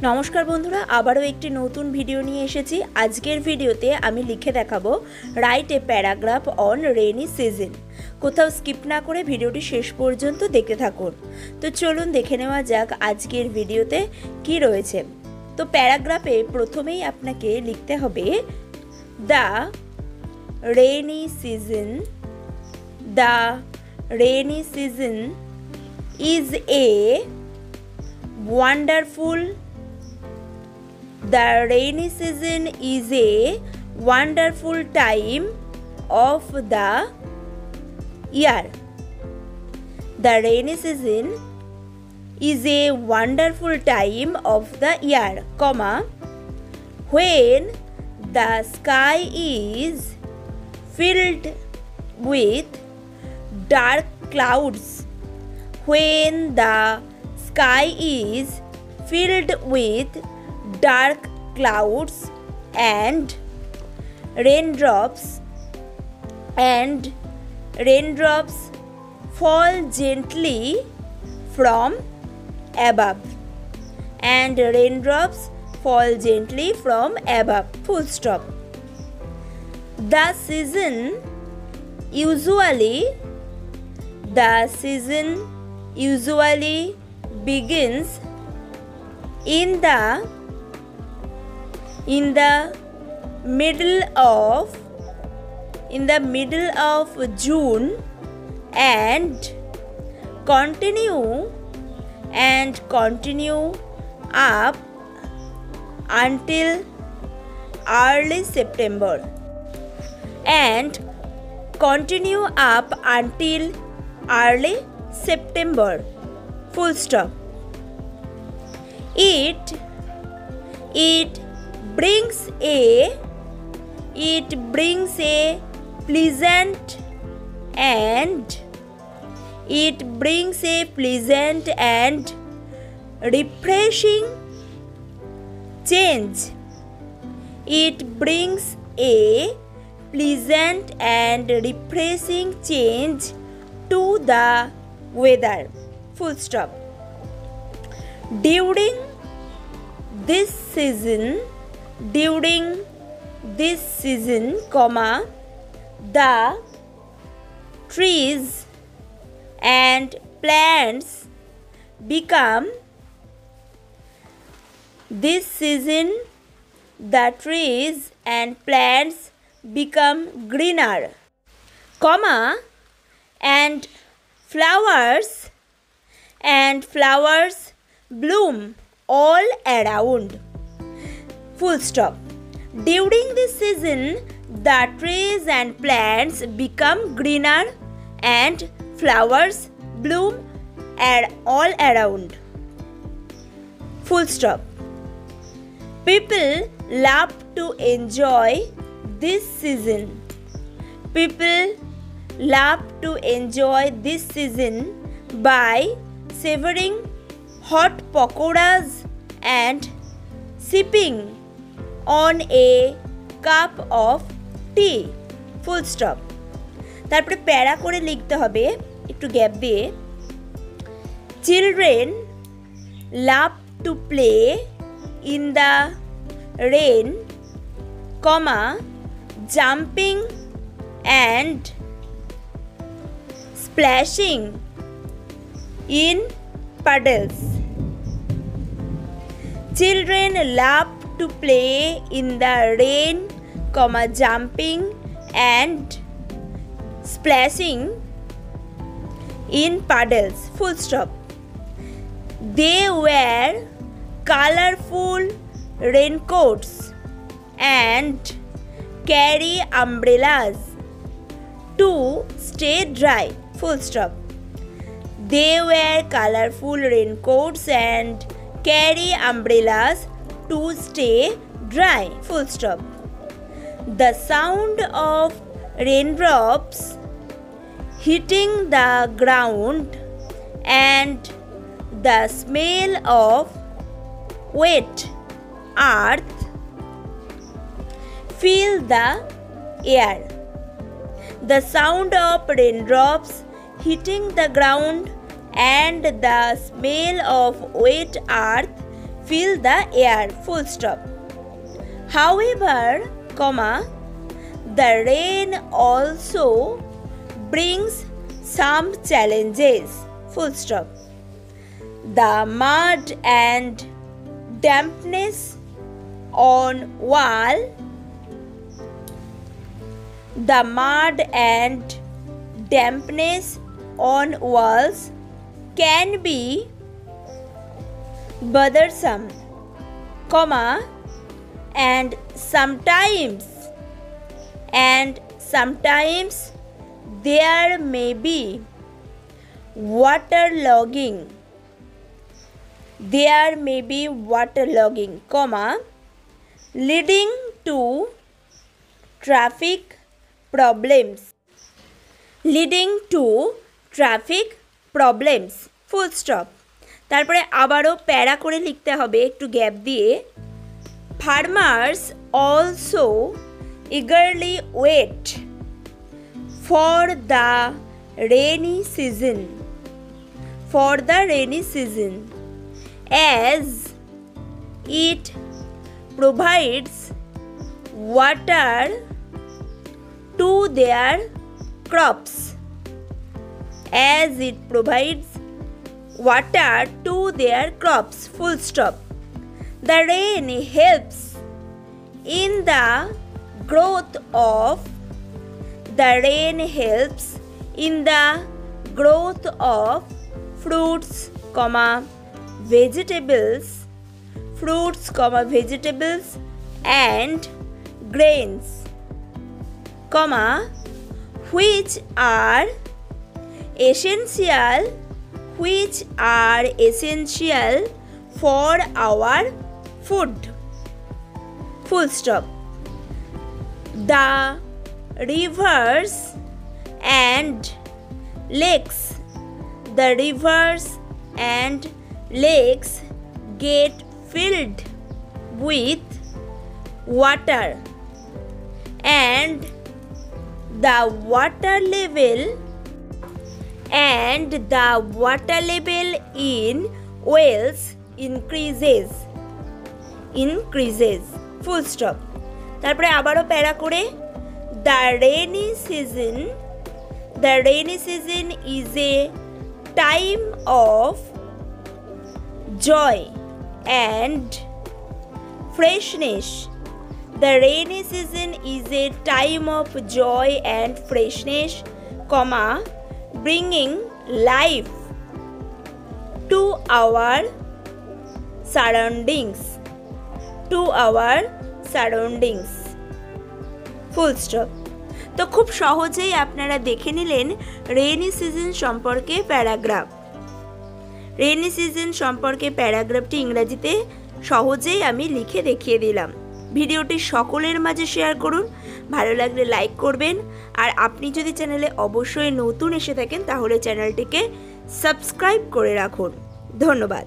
নমস্কার বন্ধুরা, আবারও একটি নতুন ভিডিও নিয়ে এসেছি। আজকের ভিডিওতে আমি লিখে দেখাবো write a paragraph on rainy season. কোথাও স্কিপ না করে ভিডিওটি শেষ পর্যন্ত দেখতে থাকুন। তো চলুন দেখে নেওয়া যাক আজকের ভিডিওতে কি রয়েছে। তো প্যারাগ্রাফে প্রথমেই আপনাকে লিখতে হবে the rainy season. The rainy season is a wonderful. The rainy season is a wonderful time of the year. The rainy season is a wonderful time of the year, comma, when the sky is filled with dark clouds. When the sky is filled with dark clouds and raindrops fall gently from above. And raindrops fall gently from above. Full stop. The season usually begins in the middle of June and continue up until early September. Full stop. It brings a pleasant and refreshing change. It brings a pleasant and refreshing change to the weather. Full stop. During this season, comma, the trees and plants become greener, comma, and flowers bloom all around. Full stop. During this season, the trees and plants become greener and flowers bloom all around. Full stop. People love to enjoy this season. By savoring hot pakoras and sipping on a cup of tea. Full stop. তারপরে প্যারা করে লিখতে হবে একটু gap দিয়ে। Children love to play in the rain, comma, jumping and splashing in puddles. Children love to play in the rain, comma, jumping and splashing in puddles. Full stop. They wear colorful raincoats and carry umbrellas to stay dry. Full stop. They wear colorful raincoats and carry umbrellas to stay dry. Full stop. The sound of raindrops hitting the ground and the smell of wet earth fill the air. The sound of raindrops hitting the ground and the smell of wet earth fill the air, full stop. However, comma, the rain also brings some challenges, full stop. The mud and dampness on wall, the mud and dampness on walls can be bothersome, comma, and sometimes there may be waterlogging, comma, leading to traffic problems, full stop. তারপরে আবারও প্যারা করে লিখতে হবে একটু gap দিয়ে। Farmers also eagerly wait for the rainy season, as it provides water to their crops, full stop. The rain helps in the growth of fruits, vegetables and grains, which are essential for our food, full stop. The rivers and lakes get filled with water, and the water level in wells increases, full stop. তারপরে আবারও প্যারা করে the rainy season is a time of joy and freshness. The rainy season is a time of joy and freshness, comma, bringing life to our surroundings, full stop. তো খুব সহজেই আপনারা দেখে নিলেন রেইনি সিজন সম্পর্কে প্যারাগ্রাফটি ইংরেজিতে সহজেই আমি লিখে দেখিয়ে দিলাম। ভিডিওটি সকলের মাঝে শেয়ার করুন, ভালো লাগলে লাইক করবেন, আর আপনি যদি চ্যানেলে অবশ্যই নতুন এসে থাকেন তাহলে চ্যানেলটিকে সাবস্ক্রাইব করে রাখুন। ধন্যবাদ।